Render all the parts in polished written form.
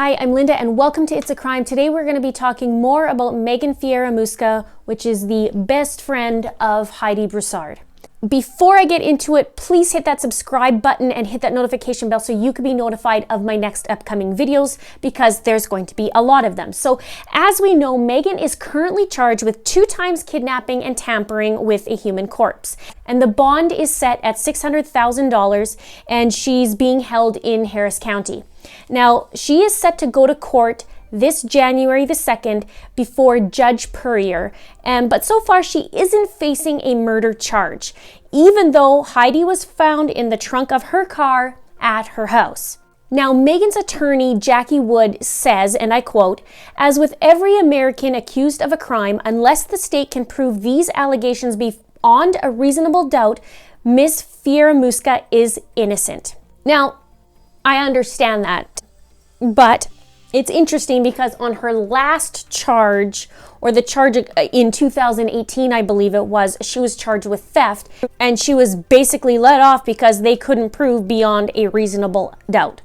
Hi, I'm Linda and welcome to It's a Crime. Today we're going to be talking more about Megan Fieramusca, which is the best friend of Heidi Broussard. Before I get into it, please hit that subscribe button and hit that notification bell so you can be notified of my next upcoming videos because there's going to be a lot of them. So as we know, Megan is currently charged with 2 times kidnapping and tampering with a human corpse. And the bond is set at $600,000 and she's being held in Harris County. Now, she is set to go to court this January the 2nd before Judge Puryear, but so far she isn't facing a murder charge, even though Heidi was found in the trunk of her car at her house. Now, Megan's attorney, Jackie Wood, says, and I quote, "As with every American accused of a crime, unless the state can prove these allegations beyond a reasonable doubt, Ms. Fieramusca is innocent." Now, I understand that, but it's interesting because on her last charge, or the charge in 2018, I believe it was, she was charged with theft, and she was basically let off because they couldn't prove beyond a reasonable doubt.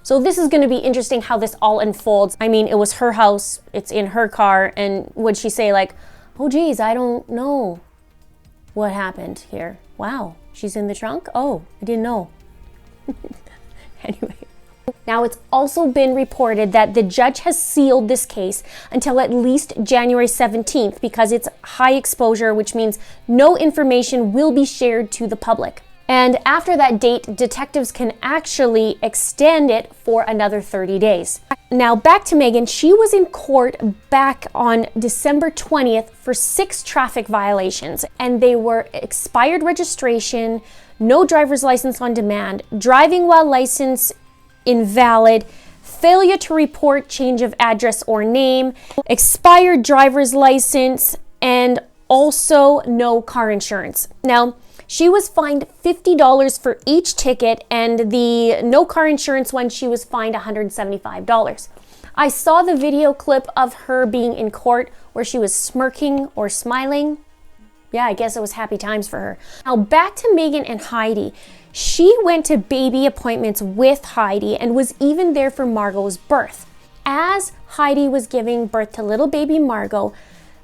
So this is going to be interesting how this all unfolds. I mean, it was her house, it's in her car, and would she say like, "Oh geez, I don't know what happened here. Wow, she's in the trunk? Oh, I didn't know." Anyway. Now, it's also been reported that the judge has sealed this case until at least January 17th because it's high exposure, which means no information will be shared to the public. And after that date, detectives can actually extend it for another 30 days. Now, back to Megan. She was in court back on December 20th for 6 traffic violations, and they were expired registration, no driver's license on demand, driving while license invalid, failure to report change of address or name, expired driver's license, and also no car insurance. Now, she was fined $50 for each ticket, and the no car insurance one, she was fined $175. I saw the video clip of her being in court where she was smirking or smiling. Yeah, I guess it was happy times for her. Now back to Megan and Heidi. She went to baby appointments with Heidi and was even there for Margot's birth. As Heidi was giving birth to little baby Margot,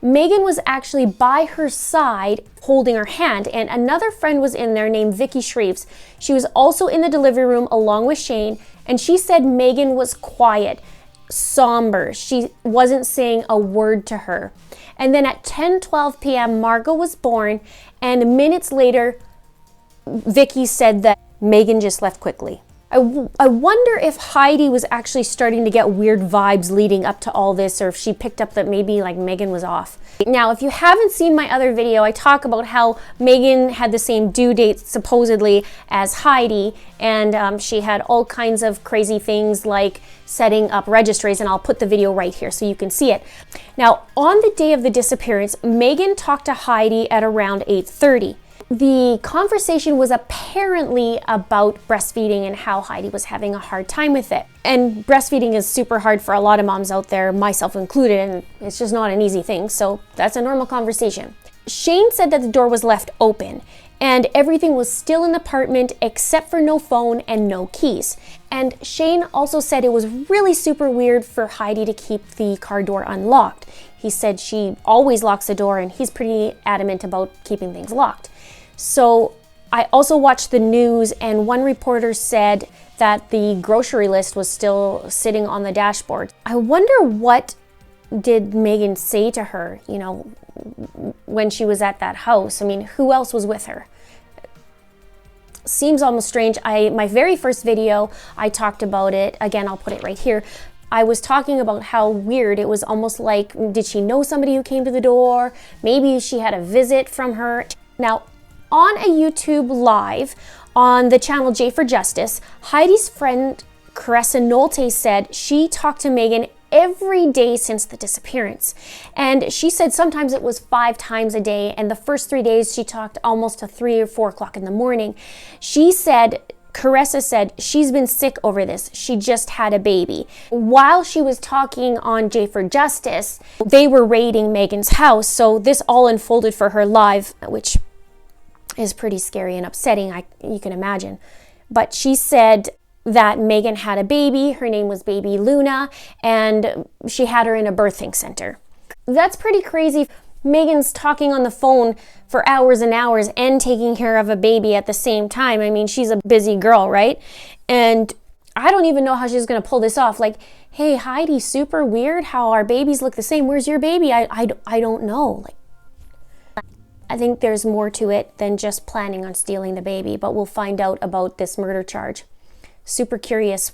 Megan was actually by her side holding her hand, and another friend was in there named Vicky Shreves. She was also in the delivery room along with Shane, and she said Megan was quiet, somber. She wasn't saying a word to her. And then at 10:12 p.m., Margot was born, and minutes later, Vicky said that Megan just left quickly. I wonder if Heidi was actually starting to get weird vibes leading up to all this, or if she picked up that maybe like Megan was off. Now, if you haven't seen my other video, I talk about how Megan had the same due date supposedly as Heidi, and she had all kinds of crazy things like setting up registries, and I'll put the video right here so you can see it. Now, on the day of the disappearance, Megan talked to Heidi at around 8:30. The conversation was apparently about breastfeeding and how Heidi was having a hard time with it. And breastfeeding is super hard for a lot of moms out there, myself included, and it's just not an easy thing, so that's a normal conversation. Shane said that the door was left open and everything was still in the apartment except for no phone and no keys. And Shane also said it was really super weird for Heidi to keep the car door unlocked. He said she always locks the door and he's pretty adamant about keeping things locked. So I also watched the news, and one reporter said that the grocery list was still sitting on the dashboard. I wonder what did Megan say to her, you know, when she was at that house. I mean, who else was with her? Seems almost strange. My very first video, I talked about it. Again, I'll put it right here. I was talking about how weird it was, almost like, did she know somebody who came to the door? Maybe she had a visit from her. Now, on a YouTube live on the channel J for Justice, Heidi's friend Caressa Nolte said she talked to Megan every day since the disappearance. And she said sometimes it was 5 times a day, and the first 3 days she talked almost to 3 or 4 o'clock in the morning. She said, Caressa said, she's been sick over this. She just had a baby. While she was talking on J for Justice, they were raiding Megan's house. So this all unfolded for her live, which is pretty scary and upsetting, you can imagine. But she said that Meghan had a baby. Her name was baby Luna, and she had her in a birthing center. That's pretty crazy. Meghan's talking on the phone for hours and hours and taking care of a baby at the same time. I mean, she's a busy girl, right? And I don't even know how she's going to pull this off. Like, hey, Heidi, super weird how our babies look the same. Where's your baby? I don't know. Like, I think there's more to it than just planning on stealing the baby, but we'll find out about this murder charge. Super curious.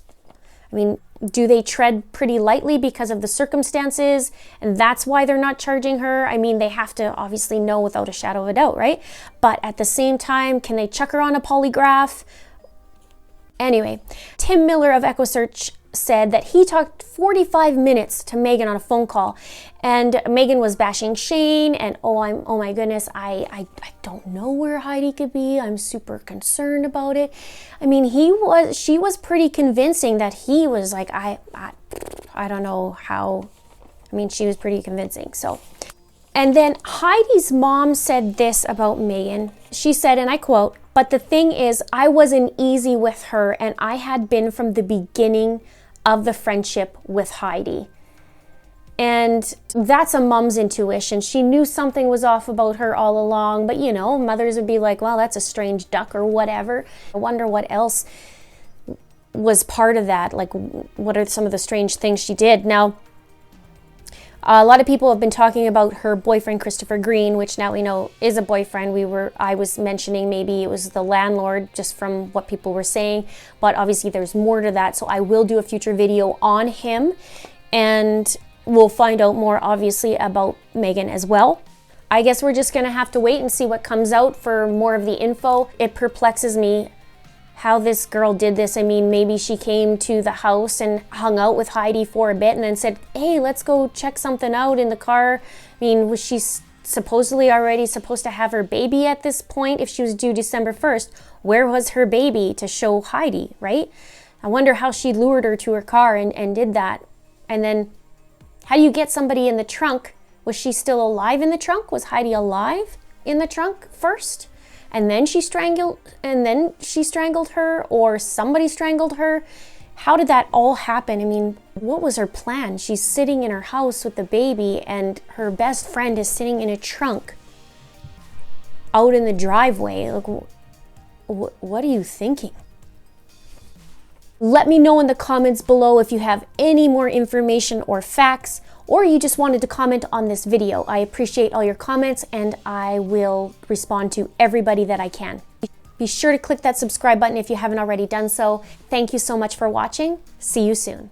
I mean, do they tread pretty lightly because of the circumstances, and that's why they're not charging her? I mean, they have to obviously know without a shadow of a doubt, right? But at the same time, can they chuck her on a polygraph? Anyway, Tim Miller of EchoSearch said that he talked 45 minutes to Meghan on a phone call, and Meghan was bashing Shane, and oh my goodness, I don't know where Heidi could be. I'm super concerned about it. I mean, she was pretty convincing that he was like, I don't know how. I mean, she was pretty convincing. So, and then Heidi's mom said this about Meghan. She said, and I quote, "But the thing is, I wasn't easy with her, and I had been from the beginning of the friendship with Heidi." And that's a mom's intuition. She knew something was off about her all along, but you know, mothers would be like, well, that's a strange duck or whatever. I wonder what else was part of that. Like, what are some of the strange things she did? Now, a lot of people have been talking about her boyfriend, Christopher Green, which now we know is a boyfriend. I was mentioning maybe it was the landlord, just from what people were saying, but obviously there's more to that. So I will do a future video on him, and we'll find out more obviously about Meghan as well. I guess we're just gonna have to wait and see what comes out for more of the info. It perplexes me how this girl did this. I mean, maybe she came to the house and hung out with Heidi for a bit and then said, hey, let's go check something out in the car. I mean, was she supposedly already supposed to have her baby at this point? If she was due December 1st, where was her baby to show Heidi, right? I wonder how she lured her to her car and did that. And then how do you get somebody in the trunk? Was she still alive in the trunk? Was Heidi alive in the trunk first? And then she strangled her, or somebody strangled her? How did that all happen? I mean, what was her plan? She's sitting in her house with the baby, and her best friend is sitting in a trunk out in the driveway. Like, what are you thinking? Let me know in the comments below if you have any more information or facts, or you just wanted to comment on this video. I appreciate all your comments, and I will respond to everybody that I can. Be sure to click that subscribe button if you haven't already done so. Thank you so much for watching. See you soon.